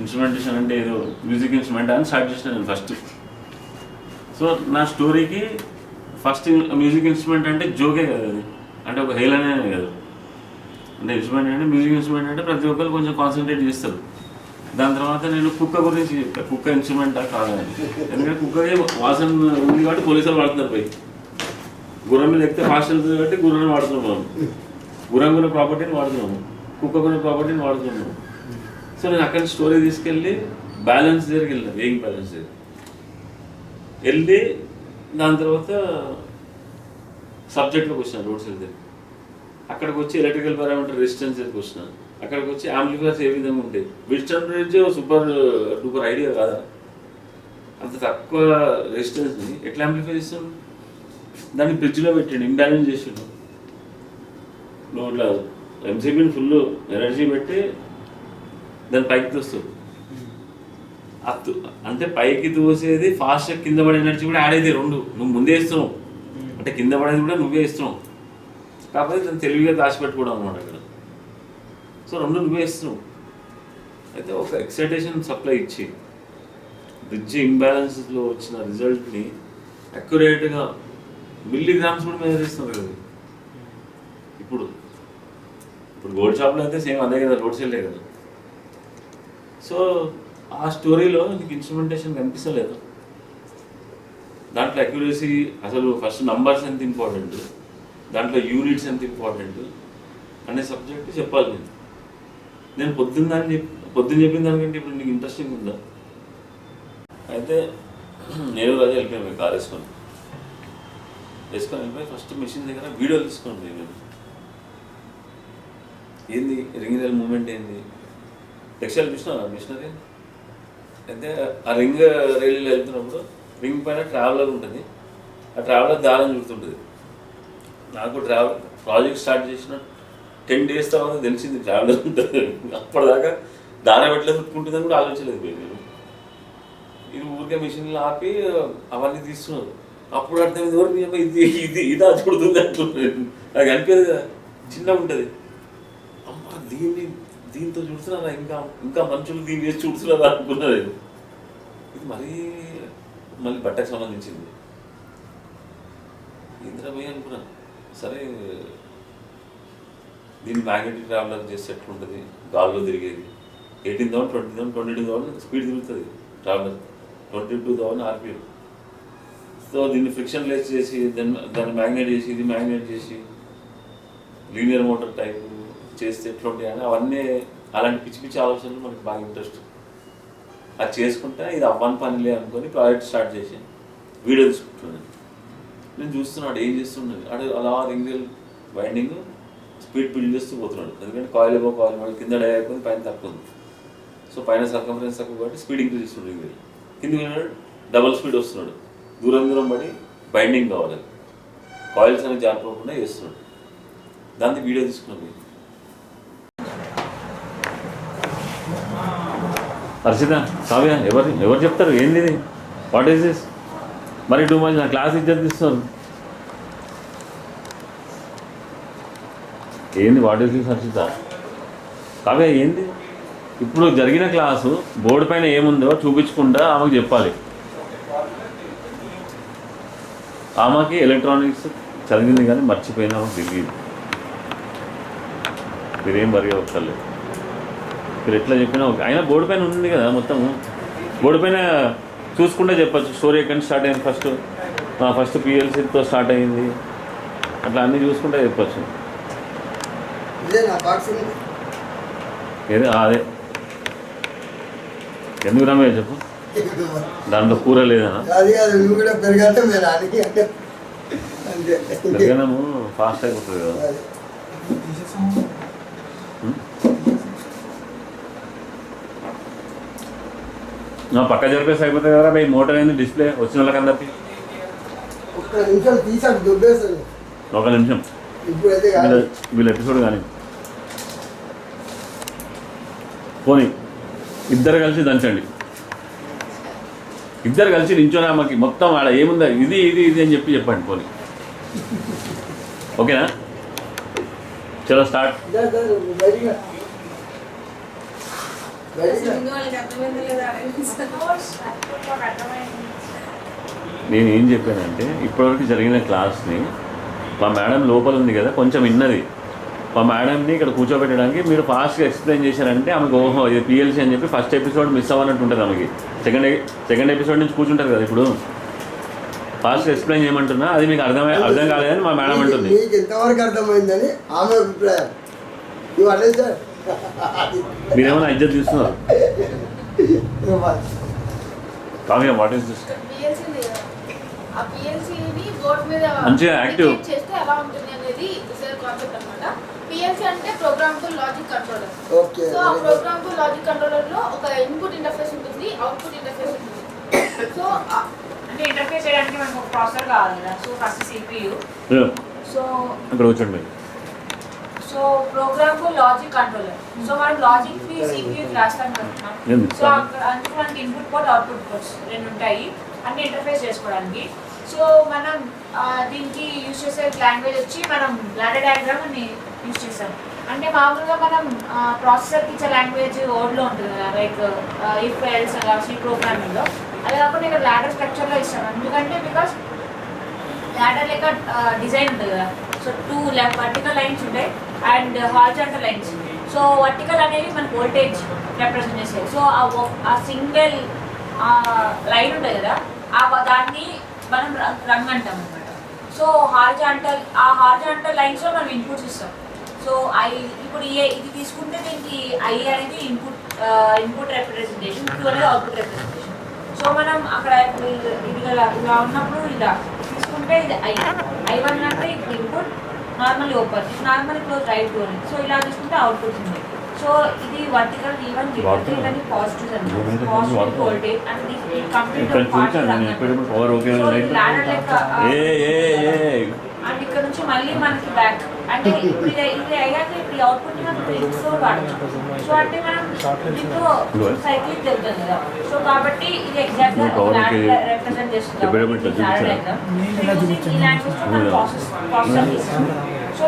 Instrumentation అంటే ఏదో music instrument అని స్టార్ట్ చేసిన నేను ఫస్ట్. సో నా స్టోరీకి ఫస్ట్ మ్యూజిక్ ఇన్స్ట్రుమెంట్ అంటే జోకే కదా అది, అంటే ఒక హేళనే కదా. అంటే ఇన్స్ట్రుమెంట్ అంటే మ్యూజిక్ ఇన్స్ట్రుమెంట్ అంటే ప్రతి ఒక్కరు కొంచెం కాన్సన్ట్రేట్ చేస్తారు. దాని తర్వాత నేను కుక్క గురించి చెప్పాను, కుక్క ఇన్స్ట్రుమెంటా కాదని. ఎందుకంటే కుక్కకి వాసన ఉంది కాబట్టి పోలీసులు వాడుతున్నారు. పోయి గుర్రం మీద ఎక్కితే ఫాస్ట్ వెళ్తుంది కాబట్టి గుర్రాన్ని వాడుతున్నాం మనం. గుర్రం కొన్న ప్రాపర్టీని వాడుతున్నాము, కుక్క కొన్న ప్రాపర్టీని వాడుతున్నాము. సో నేను అక్కడ స్టోరీ తీసుకెళ్ళి బ్యాలెన్స్ దగ్గరికి వెళ్ళిన, వేయింగ్ బ్యాలెన్స్ దగ్గర వెళ్ళి దాని తర్వాత సబ్జెక్ట్లోకి వచ్చిన, రోడ్ సైడ్ దగ్గర. అక్కడికి వచ్చి ఎలక్ట్రికల్ పారామీటర్ రెసిస్టెన్స్ దగ్గరికి వచ్చిన. అక్కడికి వచ్చి యాంప్లిఫైర్స్ ఏ విధంగా ఉంటాయి. విస్టర్న్ రేంజ్ సూపర్ డూపర్ ఐడియా కాదా, అంత తక్కువ రెసిస్టెన్స్ని ఎట్లా యాంప్లిఫై చేస్తాను. దాన్ని బ్రిడ్జ్లో పెట్టండి, ఇంబ్యాలెన్స్ చేసిండు. నువ్వు ఇట్లా ఎంసీబీని ఫుల్ ఎనర్జీ పెట్టి దాన్ని పైకి తోస్తుంది. అంటే పైకి తోసేది ఫాస్ట్ కింద పడే ఎనర్జీ కూడా యాడ్ అయితే రెండు. నువ్వు ముందే ఇస్తున్నావు అంటే కింద పడేది కూడా నువ్వే ఇస్తున్నావు, కాకపోతే దాన్ని తెలివిగా దాచిపెట్టుకోవడం అనమాట అక్కడ. సో రెండు నువ్వే ఇస్తున్నావు. అయితే ఒక ఎక్సైటేషన్ సప్లై ఇచ్చి బ్రిడ్జ్ ఇంబ్యాలెన్స్లో వచ్చిన రిజల్ట్ని అక్యురేట్గా మిల్లీగ్రామ్స్ కూడా మెజర్ ఇస్తున్నారు కదా. ఇప్పుడు గోల్డ్ షాప్లో అయితే సేమ్ అదే కదా, రోడ్ సైడ్లే కదా. సో ఆ స్టోరీలో నీకు ఇన్స్ట్రుమెంటేషన్ కనిపిస్తలేదు. దాంట్లో అక్యురసీ, అసలు ఫస్ట్ నంబర్స్ ఎంత ఇంపార్టెంట్, దాంట్లో యూనిట్స్ ఎంత ఇంపార్టెంట్ అనే సబ్జెక్ట్ చెప్పాలి. నేను పొద్దున్న చెప్పిన దానికంటే ఇప్పుడు నీకు ఇంట్రెస్టింగ్ ఉందా. అయితే నేను రోజు వెళ్ళిపోయాను కార్ వేసుకొని వెళ్ళిపోయి ఫస్ట్ మెషిన్ దగ్గర వీడియో తీసుకోండి. నేను ఏంది రింగ్ రైల్ మూమెంట్ ఏంది, టెక్స్టైల్ చూసినా మిషనరీ. అయితే ఆ రింగ్ రైలు వెళ్తున్నప్పుడు రింగ్ పైన ట్రావెలర్ ఉంటుంది, ఆ ట్రావెలర్ దారం చుడుతుంటుంది. నాకు ప్రాజెక్ట్ స్టార్ట్ చేసిన 10 days తర్వాత తెలిసింది ట్రావెలర్ ఉంటుంది. అప్పటిదాకా దారం ఎట్లా చుట్టుకుంటుందని కూడా ఆలోచించలేదు నేను. ఇది ఊరికే మిషన్లో ఆపి అవన్నీ తీస్తున్నారు. అప్పుడు అర్థమైంది ఎవరు ఇది ఇది ఇదా చుడుతుంది అంటున్నాను. నాకు అనిపించదు కదా, చిన్నగా ఉంటుంది. అమ్మ దీంతో చుడుతున్నారా, ఇంకా మనుషులు దీన్ని వేసి చుడుతున్నారా అనుకున్నారు. ఇది మళ్ళీ బట్టకు సంబంధించింది. ఇంద్రమయ్య అనుకున్నాను. సరే దీన్ని మ్యాగ్నెటిక్ ట్రావెలర్ చేస్తే ఎట్లుంటుంది, గాల్లో తిరిగేది 18,000 20,000 22,000 స్పీడ్ తిరుగుతుంది ట్రావెలర్, 22,000 RPM. సో దీన్ని ఫ్రిక్షన్ లెస్ చేసి దాన్ని మ్యాగ్నెట్ చేసి ఇది మ్యాగ్నెట్ చేసి లీనియర్ మోటార్ టైప్ చేస్తే ఎట్లుంటాయి అని అవన్నీ అలాంటి పిచ్చి పిచ్చి ఆలోచనలు మనకి బాగా ఇంట్రెస్ట్. అది చేసుకుంటే ఇది అవ్వని పనిలే అనుకొని ప్రాజెక్ట్ స్టార్ట్ చేసి వీడియో తీసుకుంటున్నాను. నేను చూస్తున్నాడు ఏం చేస్తున్నాడు, అలా ring rail winding speed build చేస్తూ పోతున్నాడు. ఎందుకంటే కాయిల్ ఏవో కాయిల్ కింద డై అయిపోయింది, పైన తక్కువ ఉంది. సో పైన సర్కంఫరెన్స్ తక్కువ కాబట్టి స్పీడ్ ఇంక్రీజ్ చేస్తున్నాడు. రింగ్ రైల్ కిందికి వెళ్ళాడు, డబల్ స్పీడ్ వస్తున్నాడు. దూరం పడి బైండింగ్ కావాలి, కాయిల్స్ అనేది జారిపోకుండా చేస్తున్నాడు. దాన్ని వీడియో తీసుకున్నాను. హర్షిత, కావ్య, ఎవరు చెప్తారు ఏంది ఇది, వాట్ ఈస్ దిస్? మరి 2 months నా క్లాస్ ఇచ్చేది ఇస్తున్నారు. ఏంది what is this Harshita? Kavya ఏంది? ఇప్పుడు జరిగిన క్లాసు బోర్డు పైన ఏముందో చూపించకుండా ఆమెకు చెప్పాలి. ఆమెకి ఎలక్ట్రానిక్స్ చదివింది కానీ మర్చిపోయినా ఆమెకు తెలియదు. మీరేం వరి అవ్వక్కర్లేదు, మీరు ఎట్లా చెప్పినా ఓకే. అయినా బోర్డు పైన ఉంది కదా మొత్తం, బోర్డు పైన చూసుకుంటే చెప్పచ్చు స్టోరీ ఎక్కడి నుంచి స్టార్ట్ అయింది, ఫస్ట్ PLCతో స్టార్ట్ అయింది, అట్లా అన్నీ చూసుకుంటే చెప్పచ్చు. అదే ఎందుకు రమే చెప్పు, దాంట్లో కూర లేదనా? పెరగనము ఫాస్ట్ అయిపోతుంది కదా. పక్క జరిపేసి అయిపోతుంది కదా ఈ మోటార్ అయింది డిస్ప్లే వచ్చిన వాళ్ళకి అందరికి. ఒక నిమిషం వీళ్ళ ఎపిసోడ్ కానీ పోనీ ఇద్దరు కలిసి దంచండి, ఇద్దరు కలిసి నించోని ఆమెకి మొత్తం ఆడ ఏముందా ఇది ఇది ఇది అని చెప్పండి పోనీ. ఓకేనా? చలో స్టార్ట్. నేను ఏం చెప్పానంటే ఇప్పటివరకు జరిగిన క్లాస్ని మా మేడం లోపల ఉంది కదా కొంచెం విన్నది. మా మేడంని ఇక్కడ కూర్చోబెట్టడానికి మీరు ఫాస్ట్గా ఎక్స్ప్లెయిన్ చేశారంటే ఆమెకు ఓహో ఇది పిఎల్సీ అని చెప్పి ఫస్ట్ ఎపిసోడ్ మిస్ అవ్వనట్టు ఉంటుంది ఆమెకి. సెకండ్ ఎపిసోడ్ నుంచి కూర్చుంటారు కదా ఇప్పుడు. ఫాస్ట్గా ఎక్స్ప్లెయిన్ చేయమంటున్నా అది మీకు అర్థం కాలేదని మా మేడం అంటుంది. మీకు ఎంతవరకు అర్థమైందని ఆమె అభిప్రాయం. నువ్వు అదే సార్ మీరేమైనా ఇజ్జత్ తీస్తున్నారు. Kavya what is this? మంచిగా యాక్టివ్ చేస్తే ఎలా ఉంటుంది అనేది కాన్సెప్ట్ అన్నమాట. పిఎల్సి అంటే ప్రోగ్రామబుల్ లాజిక్ కంట్రోలర్. సో ఆ ప్రోగ్రామబుల్ లాజిక్ కంట్రోలర్ లో ఒక ఇన్పుట్ ఇంటర్ఫేస్ ఉంటుంది, అవుట్పుట్ ఇంటర్ఫేస్ ఉంటుంది. సో అంటే ఇంటర్ఫేస్ చేయడానికి మనకు ఒక ప్రాసెసర్ కావాలి కదా. So first CPU. సో అక్కడ వచ్చండి. So programmable logic controller. So మనం లాజిక్ ని సిపియు రాస్తాం కదా. సో అందుకు మనకి ఇన్పుట్ పోర్ట్ అవుట్పుట్ పోర్ట్స్ రెండు ఉంటాయి అన్ని ఇంటర్ఫేస్ చేసుకోవడానికి. సో మనం దీనికి యూజ్ చేసే లాంగ్వేజ్ వచ్చి మనం లాడర్ డయాగ్రామ్ అని యూజ్ చేస్తాం. అంటే మామూలుగా మనం ప్రాసెసర్కి ఇచ్చే లాంగ్వేజ్ వర్డ్లో ఉంటుంది కదా, లైక్ ఇఫ్ ఎల్స్ అలా సి ప్రోగ్రామింగ్లో. అది కాకుండా ఇక్కడ లాడర్ స్ట్రక్చర్లో ఇస్తాం. ఎందుకంటే బికాస్ లాడర్ లెక్క డిజైన్ ఉంటుంది కదా. సో 2 వర్టికల్ లైన్స్ ఉంటాయి and horizontal lines. So vertical అనేవి మనకు వోల్టేజ్ రిప్రజెంట్ చేస్తాయి. సో ఆ సింగిల్ లైన్ ఉంటుంది కదా, దాన్ని మనం రంగ్ అంటాం అనమాట. సో హారిజాంటల్ లైన్స్లో మనం ఇన్పుట్స్ ఇస్తాం. సో ఇప్పుడు ఇది తీసుకుంటే దీనికి ఐ అనేది ఇన్పుట్ రిప్రజెంటేషన్, క్యూ అనేది అవుట్పుట్ రిప్రజెంటేషన్. సో మనం అక్కడ ఇది ఇలా ఉన్నప్పుడు ఇలా తీసుకుంటే ఇది I1 అంటే ఇప్పుడు input normal open, normal close right door. So ఇలా తీసుకుంటే అవుట్పుట్ ఉంది. సో ఇది వర్టికల్ ఈవెన్ ఇదని పాజిటివ్ అండి, పాజిటివ్ వోల్టేజ్ అండ్ ఇది కంప్లీట్ అండ్ ఇక్కడ నుంచి మళ్ళీ మనకి బ్యాక్ అంటే ఇప్పుడు ఇది అయ్యాక ఇప్పుడు అవుట్పుట్ మనకి ఎక్స్ప్లోర్ వాడచ్చు. సో అంటే మనం దీంతో సైక్లిక్ జరుగుతుంది కదా. సో కాబట్టి ఇది ఎగ్జాక్ట్ గా రిప్రజెంట్ చేస్తుంది. ఈ లాంగ్వేజ్ మనం ప్రాసెసర్ ఇస్తాం. సో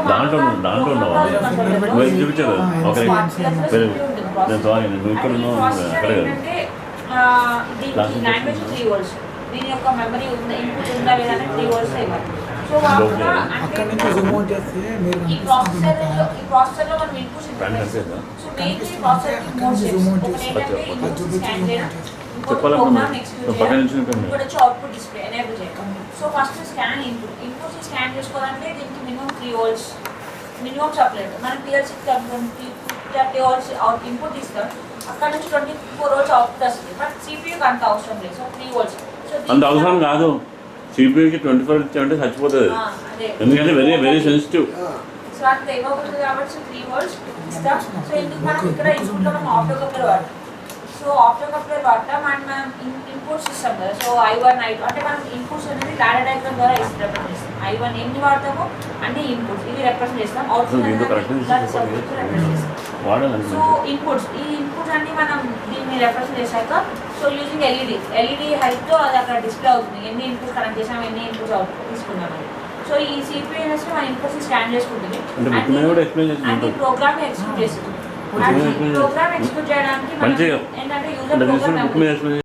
దీనికి లాంగ్వేజ్ 3 వోల్ట్స్. దీని యొక్క మెమరీ ఉందా, ఇన్పుట్ ఉందా లేదా అంటే 3 వోల్ట్స్ ఇవ్వాలి. సో ఈ ప్రాసెసర్లో మనం ఇన్పుట్స్ సో మెయిన్లీ ప్రాసెసర్కి మోడ్స్ ఒకటి ఏంటంటే స్కాన్ చేయడం, ఇంకోటి ప్రోగ్రామ్ ఎగ్జిక్యూట్ చేయడం, ఇంకోటి వచ్చి అవుట్పుట్ డిస్ప్లే ఎనేబుల్ చేయడం. So first scan inputs scan చేసుకోవాలంటే దీనికి మినిమం 3 వోల్ట్స్ మినిమం సప్లై. మనం పిఎల్సీ 30 వోల్ట్స్ ఇన్పుట్ ఇస్తాం, అక్కడ నుంచి 24 వోల్ట్స్ అవుట్పుట్ వస్తుంది. బట్ సిపియూకి అంత అవసరం లేదు. సో 3 వోల్ట్స్ అంత అవసరం కాదు. సిపియూకి 24 ఇచ్చామంటే చచ్చిపోతుంది, ఎందుకంటే వెరీ వెరీ సెన్సిటివ్. సో అంత ఇవ్వకూడదు కాబట్టి 3 వోల్ట్స్ ఇస్తాం. సో ఎందుకు మనం ఇక్కడ ఇన్పుట్లో మనం ఆప్టో కప్లర్ వాడతాం. సో ఆప్టో కప్లర్ వాడతాం అండ్ మనం ఇన్పుట్స్ ఇస్తాం కదా. సో I1 I2 అంటే మనం ఇన్పుట్స్ అనేది లాడర్ డయాగ్రామ్ ద్వారా రిప్రజెంట్ చేస్తాం. I1 ఎన్ని వాడతామో అన్ని ఇన్పుట్స్ ఇవి రిప్రజెంట్ చేస్తాం. అవుట్పుట్ సో ఇన్పుట్స్ ఈ ఇన్పుట్స్ అన్ని మనం దీన్ని రిప్రజెంట్ చేశాక సో యూజింగ్ ఎల్ఈడి హైట్తో అది అక్కడ డిస్ప్లే అవుతుంది. ఎన్ని ఇన్పుట్స్ కనెక్ట్ చేసాము, ఎన్ని ఇన్పుట్స్ అవుట్పుట్ తీసుకున్నాము. సో ఈ సిపిఎస్ మన ఇన్పుట్స్ స్కాన్ చేసుకుంటుంది అండ్ ఈ ప్రోగ్రామ్ ఎగ్జిక్యూట్ చేస్తుంది. ప్రోగ్రామ్ ఎగ్జిక్యూట్ చేయడానికి ఏంటంటే యూజర్ ప్రోగ్రామ్